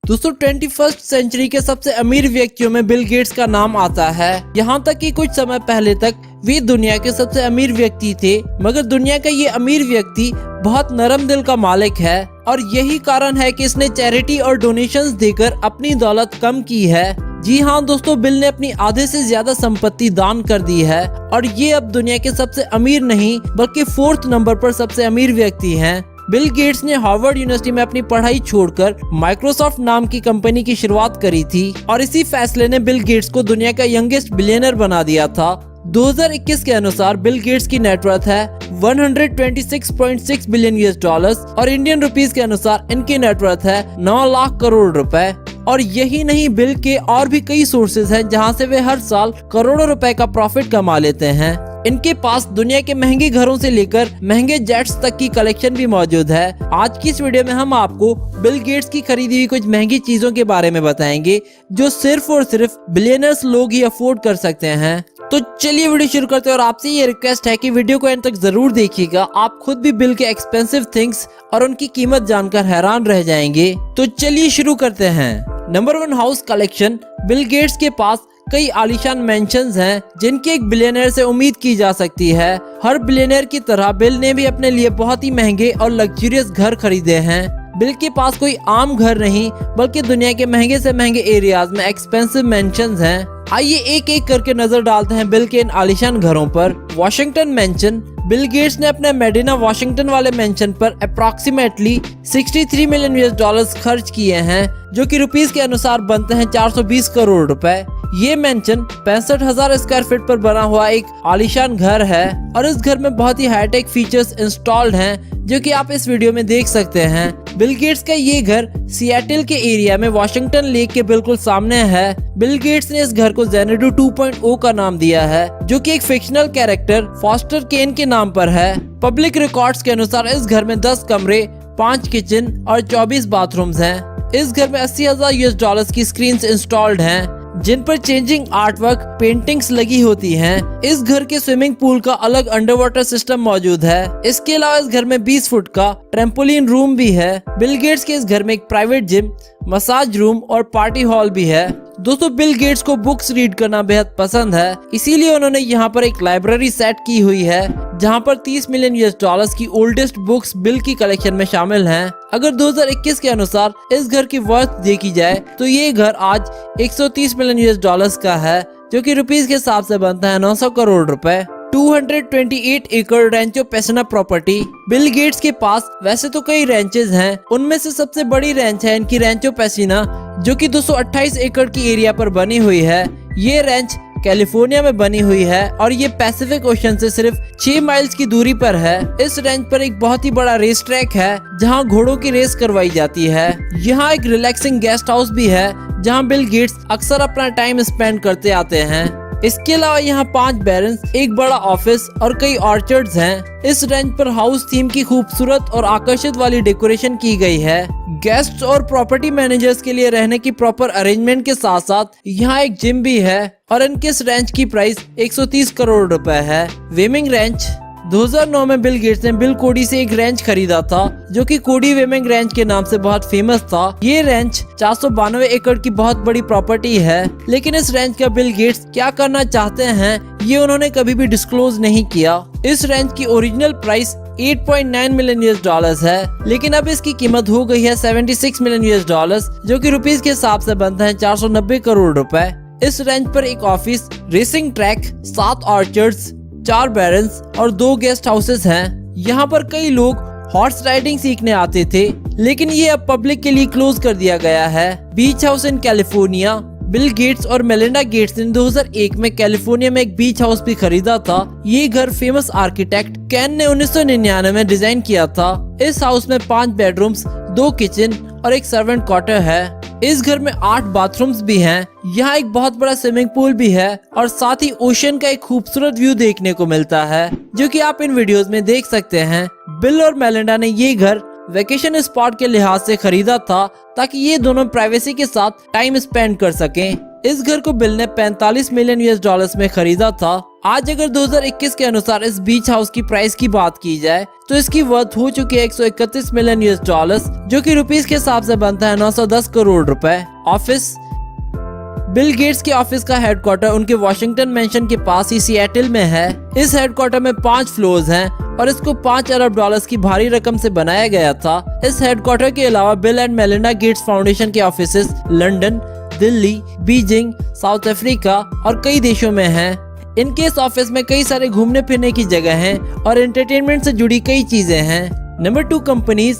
दोस्तों 21st century के सबसे अमीर व्यक्तियों में बिल गेट्स का नाम आता है। यहाँ तक कि कुछ समय पहले तक वे दुनिया के सबसे अमीर व्यक्ति थे, मगर दुनिया का ये अमीर व्यक्ति बहुत नरम दिल का मालिक है और यही कारण है कि इसने चैरिटी और डोनेशंस देकर अपनी दौलत कम की है। जी हाँ दोस्तों, बिल ने अपनी आधे से ज्यादा संपत्ति दान कर दी है और ये अब दुनिया के सबसे अमीर नहीं बल्कि 4th नंबर पर सबसे अमीर व्यक्ति हैं। बिल गेट्स ने हार्वर्ड यूनिवर्सिटी में अपनी पढ़ाई छोड़कर माइक्रोसॉफ्ट नाम की कंपनी की शुरुआत करी थी और इसी फैसले ने बिल गेट्स को दुनिया का यंगेस्ट बिलियनर बना दिया था। 2021 के अनुसार बिल गेट्स की नेटवर्थ है 126.6 बिलियन US डॉलर्स और इंडियन रुपीस के अनुसार इनकी नेटवर्थ है 9 लाख करोड़ रुपए। और यही नहीं, बिल के और भी कई सोर्सेज हैं जहां से वे हर साल करोड़ों रुपए का प्रॉफिट कमा लेते हैं। इनके पास दुनिया के महंगे घरों से लेकर महंगे जेट्स तक की कलेक्शन भी मौजूद है। आज की इस वीडियो में हम आपको बिल गेट्स की खरीदी हुई कुछ महंगी चीजों के बारे में बताएंगे जो सिर्फ और सिर्फ बिलियनर्स लोग ही अफोर्ड कर सकते हैं। तो चलिए वीडियो शुरू करते हैं और आपसे ये रिक्वेस्ट है कि वीडियो को एंड तक जरूर देखिएगा। आप खुद भी बिल के एक्सपेंसिव थिंग्स और उनकी कीमत जानकर हैरान रह जाएंगे। तो चलिए शुरू करते हैं। Number 1, house collection. Bill Gates के पास कई आलीशान मेंशंस हैं जिनकी एक बिलियनर से उम्मीद की जा सकती है। हर बिलियनर की तरह बिल ने भी अपने लिए बहुत ही महंगे और लग्जरियस घर खरीदे हैं। बिल के पास कोई आम घर नहीं बल्कि दुनिया के महंगे से महंगे एरियाज में एक्सपेंसिव मेंशंस हैं। आइए एक एक करके नजर डालते हैं बिल के इन आलीशान घरों पर। Washington mention. बिल गेट्स ने अपने मेडिना वॉशिंगटन वाले मेंशन पर अप्रॉक्सीमेटली 63 मिलियन US डॉलर्स खर्च किए हैं, जो कि रुपीस के अनुसार बनते हैं 420 करोड़ रुपए। ये मेंशन 65,000 स्क्वायर फीट पर बना हुआ एक आलीशान घर है और इस घर में बहुत ही हाईटेक फीचर्स इंस्टॉल्ड हैं जो कि आप इस वीडियो में देख सकते हैं। बिल गेट्स का ये घर सिएटल के एरिया में वॉशिंगटन लेक के बिल्कुल सामने है। बिल गेट्स ने इस घर को ज़ेनेडू 2.0 का नाम दिया है, जो कि एक फिक्शनल कैरेक्टर फॉस्टर केन के नाम पर है। पब्लिक रिकॉर्ड्स के अनुसार इस घर में 10 कमरे, 5 किचन और 24 बाथरूम्स हैं। इस घर में 80,000 US डॉलर्स की स्क्रीन्स इंस्टॉल्ड हैं जिन पर चेंजिंग आर्टवर्क पेंटिंग्स लगी होती हैं। इस घर के स्विमिंग पूल का अलग अंडर वाटर सिस्टम मौजूद है। इसके अलावा इस घर में 20 फुट का ट्रेम्पोलिन रूम भी है। बिल गेट्स के इस घर में एक प्राइवेट जिम, मसाज रूम और पार्टी हॉल भी है। दोस्तों बिल गेट्स को बुक्स रीड करना बेहद पसंद है, इसीलिए उन्होंने यहाँ पर एक लाइब्रेरी सेट की हुई है जहाँ पर 30 मिलियन US डॉलर्स की ओल्डेस्ट बुक्स बिल की कलेक्शन में शामिल हैं। अगर 2021 के अनुसार इस घर की वर्थ देखी जाए तो ये घर आज 130 मिलियन US डॉलर्स का है, जो कि रुपीस के हिसाब से बनता है 900 करोड़ रुपए। 228 एकड़ रेंचो पेसना प्रॉपर्टी। बिल गेट्स के पास वैसे तो कई रेंचेज हैं, उनमें से सबसे बड़ी रेंच है इनकी रेंचो पेसिना, जो कि 228 एकड़ की एरिया पर बनी हुई है। ये रेंच कैलिफोर्निया में बनी हुई है और ये पैसिफिक ओशन से सिर्फ 6 माइल्स की दूरी पर है। इस रेंच पर एक बहुत ही बड़ा रेस ट्रैक है जहां घोड़ों की रेस करवाई जाती है। यहाँ एक रिलैक्सिंग गेस्ट हाउस भी है जहां बिल गेट्स अक्सर अपना टाइम स्पेंड करते आते हैं। इसके अलावा यहाँ 5 बैरन्स, एक बड़ा ऑफिस और कई ऑर्चर्ड्स हैं। इस रेंच पर हाउस थीम की खूबसूरत और आकर्षित वाली डेकोरेशन की गई है। गेस्ट्स और प्रॉपर्टी मैनेजर्स के लिए रहने की प्रॉपर अरेंजमेंट के साथ साथ यहाँ एक जिम भी है और इनके इस रेंच की प्राइस 130 करोड़ रुपए है। वेमिंग रेंच। 2009 में बिल गेट्स ने बिल कोडी से एक रेंच खरीदा था जो कि कोडी वेमिंग रेंच के नाम से बहुत फेमस था। ये रेंच 492 एकड़ की बहुत बड़ी प्रॉपर्टी है, लेकिन इस रेंच का बिल गेट्स क्या करना चाहते हैं ये उन्होंने कभी भी डिस्क्लोज नहीं किया। इस रेंच की original price 8.9 million US dollars है, लेकिन अब इसकी कीमत हो गई है 76 मिलियन US डॉलर्स, जो कि रुपीस के हिसाब से बनता है 490 करोड़ रुपए। इस रेंच पर एक office, racing track, 7 orchards, 4 barons और 2 गेस्ट हाउसेस हैं। यहाँ पर कई लोग हॉर्स राइडिंग सीखने आते थे, लेकिन ये अब पब्लिक के लिए क्लोज कर दिया गया है। बीच house in California. Bill Gates और मेलिंडा गेट्स ने 2001 में कैलिफोर्निया में एक बीच हाउस भी खरीदा था। ये घर फेमस आर्किटेक्ट कैन ने 1999 में डिजाइन किया था। इस हाउस में 5 बेडरूम्स, 2 किचन और एक सर्वेंट क्वार्टर है। इस घर में 8 बाथरूम्स भी हैं। यहाँ एक बहुत बड़ा स्विमिंग पूल भी है और साथ ही ओशन का एक खूबसूरत व्यू देखने को मिलता है, जो कि आप इन वीडियोस में देख सकते हैं। बिल और मेलिंडा ने ये घर वेकेशन स्पॉट के लिहाज से खरीदा था ताकि ये दोनों प्राइवेसी के साथ टाइम स्पेंड कर सकें। इस घर को बिल ने 45 मिलियन US डॉलर्स में खरीदा था। आज अगर 2021 के अनुसार इस बीच हाउस की प्राइस की बात की जाए तो इसकी वर्थ हो चुकी है 131 मिलियन US डॉलर्स, जो कि रुपीस के हिसाब से बनता है 910 करोड़ रुपए। ऑफिस, बिल गेट्स के ऑफिस का हेडक्वार्टर उनके वॉशिंगटन मेंशन के पास ही सिएटल में है। इस हेडक्वार्टर में 5 फ्लोर्स हैं और इसको 5 अरब डॉलर्स की भारी रकम से बनाया गया था। इस हेडक्वार्टर के अलावा Bill and Melinda Gates foundation के offices London, Delhi, Beijing, South Africa और कई देशों में हैं। इनके इस ऑफिस में कई सारे घूमने फिरने की जगह हैं और एंटरटेनमेंट से जुड़ी कई चीजें हैं। Number 2 companies.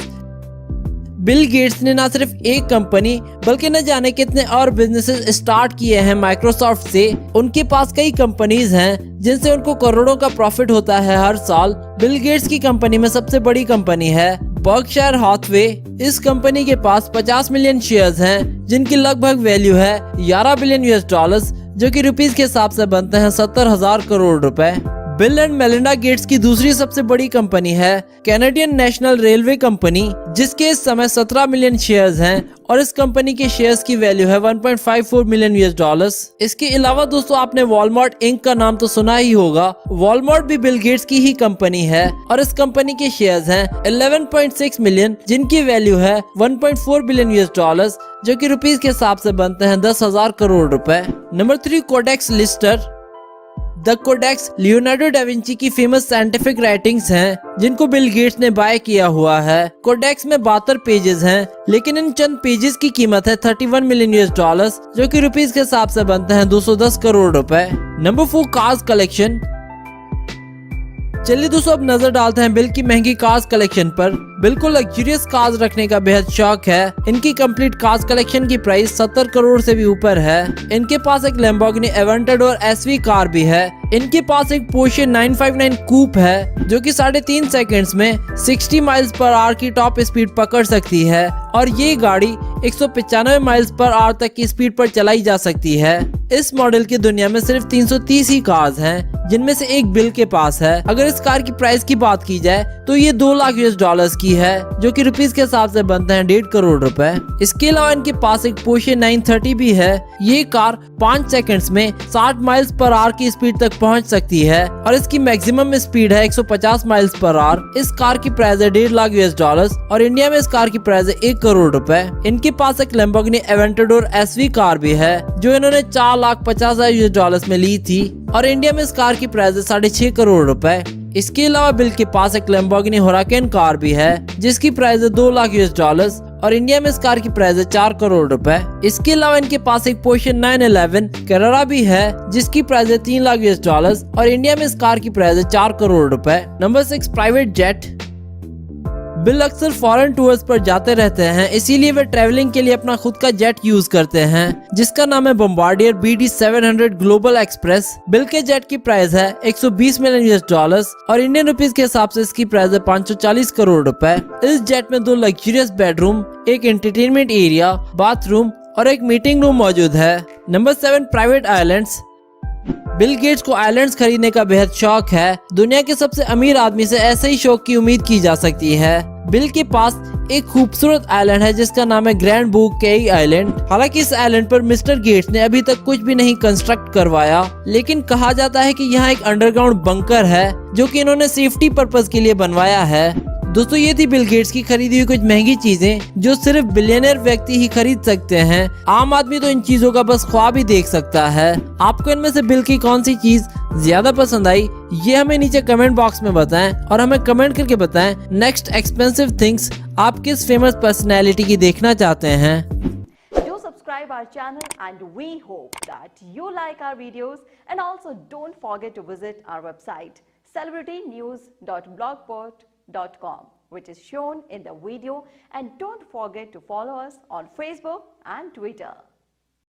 बिल गेट्स ने न सिर्फ एक कंपनी बल्कि न जाने कितने और बिजनेसेस स्टार्ट किए हैं माइक्रोसॉफ्ट से। उनके पास कई कंपनीज हैं जिनसे उनको करोड़ों का प्रॉफिट होता है हर साल। बिल गेट्स की कंपनी में सबसे बड़ी कंपनी है बर्कशायर हैथवे। इस कंपनी के पास 50 मिलियन शेयर्स हैं जिनकी लगभग वैल्यू है 11 बिलियन US डॉलर्स, जो कि रुपीस के हिसाब से बनते हैं 70,000 करोड़ रुपए। बिल एंड मेलिंडा गेट्स की दूसरी सबसे बड़ी कंपनी है कैनेडियन नेशनल रेलवे कंपनी, जिसके इस समय 17 मिलियन शेयर्स हैं और इस कंपनी के शेयर्स की वैल्यू है 1.54 मिलियन US डॉलर्स। इसके अलावा दोस्तों आपने वॉलमार्ट इंक का नाम तो सुना ही होगा। वॉलमार्ट भी बिल गेट्स की ही कंपनी है और इस कंपनी के शेयर्स हैं 11.6 मिलियन, जिनकी वैल्यू है 1.4 बिलियन US डॉलर्स, जो कि रुपीस के हिसाब से बनते हैं 10,000 करोड़ रुपए। Number 3 Codex Leicester. The Codex Leonardo da Vinci की फेमस साइंटिफिक राइटिंग्स हैं जिनको बिल गेट्स ने बाय किया हुआ है। कोडेक्स में 72 पेजेस हैं, लेकिन इन चंद पेजेस की कीमत है 31 मिलियन US डॉलर्स, जो कि रुपीस के हिसाब से बनते हैं 210 करोड़ रुपए। Number 4 cars collection. चलिए दोस्तों अब नजर डालते हैं बिल की महंगी कार्स कलेक्शन पर। बिल को लग्जरियस कार्स रखने का बेहद शौक है। इनकी कंप्लीट कार्स कलेक्शन की प्राइस 70 करोड़ से भी ऊपर है। इनके पास एक लैम्बोर्गिनी एवेंटाडोर SV कार भी है। इनके पास एक पोर्शे 959 कूप है जो कि 3.5 सेकंड्स में 60 माइल्स पर आवर की टॉप स्पीड पकड़ सकती है और ये गाड़ी 195 माइल्स पर आवर तक की स्पीड पर चलाई जा सकती है। इस मॉडल की दुनिया में सिर्फ 330 ही कार्स हैं, जिनमें से एक बिल के पास है। अगर इस कार की प्राइस की बात की जाए तो ये 2 लाख US डॉलर्स की है, जो कि रुपीस के हिसाब से बनते हैं 1.5 करोड़ रुपए। इसके अलावा इनके पास एक पोर्शे 930 भी है। ये कार 5 सेकंड्स में 60 माइल्स पर आवर की स्पीड तक पहुंच सकती है और इसकी मैक्सिमम स्पीड है 150 माइल्स पर आवर। इस कार की प्राइस है 1.5 लाख US डॉलर्स और इंडिया में इस कार की प्राइस है 1 करोड़ रुपए। इनके पास एक लैम्बोर्गिनी एवेंटाडोर SV कार भी है जो इन्होंने 4,50,000 US डॉलर्स में ली थी और इंडिया में इस कार की प्राइस है 6.5 करोड़ रुपए। इसके अलावा बिल के पास एक लैम्बोर्गिनी हुराकेन कार भी है जिसकी प्राइस है 2 लाख US डॉलर्स और इंडिया में इस कार की प्राइस है 4 करोड़ रुपए। इसके अलावा इनके पास एक पोर्शे 911 कैरेरा भी है जिसकी प्राइस है 3 लाख US डॉलर्स और इंडिया में इस कार की प्राइस है 4 करोड़ रुपए। Number 6 private jet. बिल अक्सर फॉरेन टूर्स पर जाते रहते हैं, इसीलिए वे ट्रैवलिंग के लिए अपना खुद का जेट यूज करते हैं जिसका नाम है Bombardier BD700 global express. Bill के जेट की प्राइस है 120 मिलियन US डॉलर्स और इंडियन रुपीस के हिसाब से इसकी प्राइस है 540 करोड़ रुपए। इस जेट में 2 लग्जरियस बेडरूम, एक एंटरटेनमेंट एरिया, बाथरूम और एक मीटिंग रूम मौजूद है। Number 7 private islands. Bill Gates को आइलैंड्स खरीदने का बेहद शौक है। दुनिया के सबसे अमीर आदमी से ऐसे ही शौक की उम्मीद की जा सकती है। बिल के पास एक खूबसूरत आइलैंड है जिसका नाम है ग्रैंड बुक केई आइलैंड। हालांकि इस आइलैंड पर मिस्टर गेट्स ने अभी तक कुछ भी नहीं कंस्ट्रक्ट करवाया, लेकिन कहा जाता है कि यहाँ एक अंडरग्राउंड बंकर है जो कि इन्होंने सेफ्टी पर्पस के लिए बनवाया है। दोस्तों ये थी बिल गेट्स की खरीदी हुई कुछ महंगी चीजें जो सिर्फ बिलियनर व्यक्ति ही खरीद सकते हैं। आम आदमी तो इन चीजों का बस ख्वाब ही देख सकता है। आपको इनमें से बिल की कौन सी चीज ज्यादा पसंद आई ये हमें नीचे कमेंट बॉक्स में बताएं और हमें कमेंट करके बताएं नेक्स्ट एक्सपेंसिव थिंग्स आप किस फेमस पर्सनैलिटी की देखना चाहते हैं। Do subscribe our channel and we hope that you like our videos and also don't forget to visit our website celebritynews.blogspot.com, which is shown in the video, and don't forget to follow us on Facebook and Twitter.